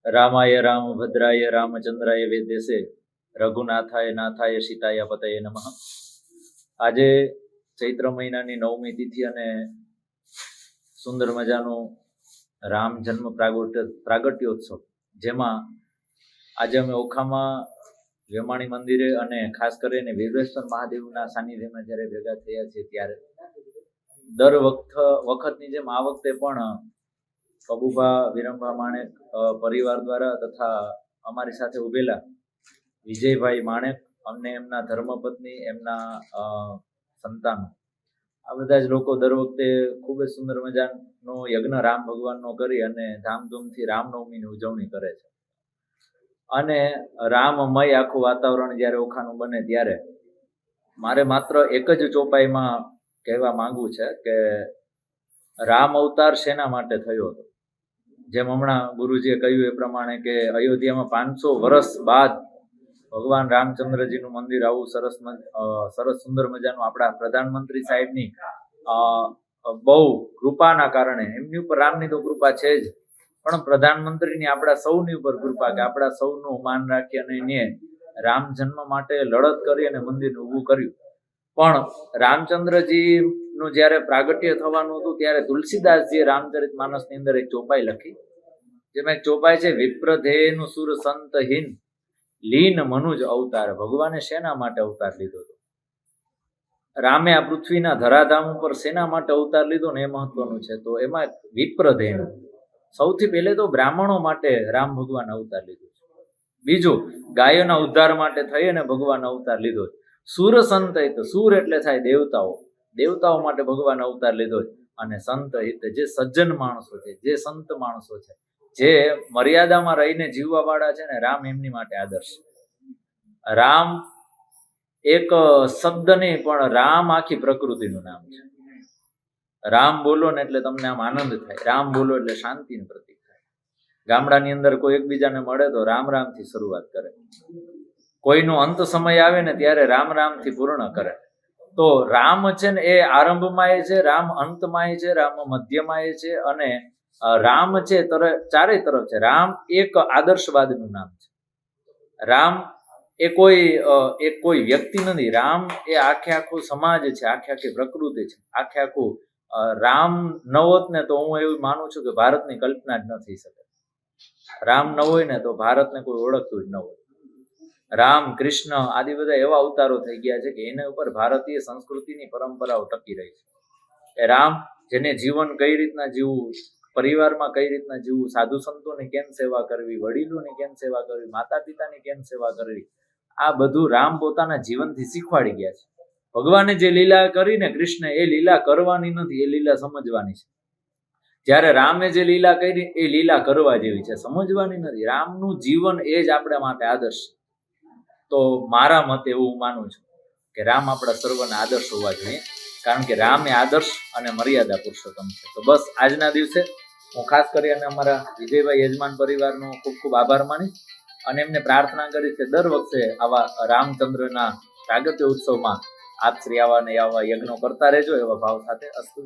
રામાય રામભદ્રાય રામચંદ્રાય વેદેશે રઘુનાથાય નાથાય સીતાય પતય નમઃ. આજે ચૈત્ર મહિનાની 9મી તિથિ અને સુંદર મજાનું રામ જન્મ પ્રાગટ્યોત્સવ, જેમાં આજે અમે ઓખામાં વેમાણી મંદિરે અને ખાસ કરીને વીરેશ્વર મહાદેવના સાનિધ્યમાં જ્યારે ભેગા થયા છીએ, ત્યારે દર વખતની જેમ આ વખતે પણ પબુભા વિરમભા માણેક પરિવાર દ્વારા તથા અમારી સાથે ઉભેલા વિજયભાઈ માણેક અને એમના ધર્મપત્ની, એમના સંતાનો, આ બધા જ લોકો દર વખતે ખૂબ જ સુંદર મજાનો યજ્ઞ રામ ભગવાનનો કરી અને ધામધૂમથી રામનવમીની ઉજવણી કરે છે. અને રામમય આખું વાતાવરણ જ્યારે ઓખાનું બને ત્યારે મારે માત્ર એક જ ચોપાઈમાં કહેવા માંગુ છે કે રામ અવતાર શેના માટે થયો હતો. જેમ હમણાં ગુરુજીએ કહ્યું એ પ્રમાણે કે અયોધ્યામાં 500 વર્ષ બાદ ભગવાન રામચંદ્રજીનું મંદિર આવું સરસ સુંદર મજાનું આપણા પ્રધાનમંત્રી સાહેબની બહુ કૃપાના કારણે, એમની ઉપર રામની તો કૃપા છે જ, પણ પ્રધાનમંત્રીની આપણા સૌની ઉપર કૃપા કે આપણા સૌનું માન રાખી અને એને રામ જન્મ માટે લડત કરી અને મંદિર ઊભું કર્યું. પણ રામચંદ્રજીનું જ્યારે પ્રાગટ્ય થવાનું હતું ત્યારે તુલસીદાસજીએ રામચરિત માનસની અંદર એક ચોપાઈ લખી, જેમાં એક ચોપાઈ છે, વિપ્રધેયનું સુર સંતહીન લીન મનુજ અવતાર. ભગવાને શેના માટે અવતાર લીધો હતો? રામે આ પૃથ્વીના ધરાધામ ઉપર શેના માટે અવતાર લીધો ને એ મહત્વનું છે. તો એમાં વિપ્રધેયનું સૌથી પહેલે તો બ્રાહ્મણો માટે રામ ભગવાન અવતાર લીધો છે. બીજું, ગાયોના ઉદ્ધાર માટે થઈ અને ભગવાન અવતાર લીધો. સુર સંત હિત, સુર એટલે થાય દેવતાઓ, દેવતાઓ માટે ભગવાન અવતાર લીધો. અને સંત હિત, જે સજ્જન માણસો છે, જે સંત માણસો છે, જે મર્યાદામાં રહીને જીવવા વાળા છે ને, રામ એમની માટે આદર્શ. રામ એક શબ્દ નહીં, પણ રામ આખી પ્રકૃતિનું નામ છે. રામ બોલો ને એટલે તમને આમ આનંદ થાય, રામ બોલો એટલે શાંતિનું પ્રતીક થાય. ગામડાની અંદર કોઈ એકબીજાને મળે તો રામ રામથી શરૂઆત કરે, કોઈનો અંત સમય આવે ને ત્યારે રામ રામથી પૂર્ણ કરે. તો રામ છે ને એ આરંભમાં એ છે, રામ અંતમાં એ છે, રામ મધ્યમાં એ છે, અને રામ છે ચારે તરફ છે. રામ એક આદર્શવાદનું નામ છે. રામ એ કોઈ વ્યક્તિ નથી. રામ એ આખું સમાજ છે, આખી પ્રકૃતિ છે, આખું. રામ ન હોત ને તો હું એવું માનું છું કે ભારતની કલ્પના જ ન થઈ શકે. રામ ન હોય ને તો ભારતને કોઈ ઓળખતું જ ન હોય. રામ, કૃષ્ણ આદિ બધા એવા અવતારો થઈ ગયા છે કે એના ઉપર ભારતીય સંસ્કૃતિની પરંપરાઓ ટકી રહી છે. એ રામ, જેને જીવન કઈ રીતના જીવવું, પરિવારમાં કઈ રીતના જીવવું, સાધુ સંતોની કેમ સેવા કરવી, વડીલોની કેમ સેવા કરવી, માતા પિતાની કેમ સેવા કરવી, આ બધું રામ પોતાના જીવનથી શીખવાડી ગયા છે. ભગવાને જે લીલા કરીને કૃષ્ણ, એ લીલા કરવાની નથી, એ લીલા સમજવાની છે. જ્યારે રામે જે લીલા કરી એ લીલા કરવા જેવી છે, સમજવાની નથી. રામનું જીવન એ જ આપણા માટે આદર્શ. તો મારા મતે એવું હું માનું છું કે રામ આપણા સર્વના આદર્શ હોવા જોઈએ, કારણ કે રામ એ આદર્શ અને મર્યાદા પુરુષોત્તમ છે. તો બસ આજના દિવસે હું ખાસ કરીને અમારા વિજયભાઈ યજમાન પરિવારનો ખૂબ ખૂબ આભાર માનીશ અને એમને પ્રાર્થના કરીશ કે દર વખતે આવા રામચંદ્રના પ્રાગટ્ય ઉત્સવમાં આપ શ્રી આવા યજ્ઞો કરતા રહેજો, એવા ભાવ સાથે. અસ્તુ.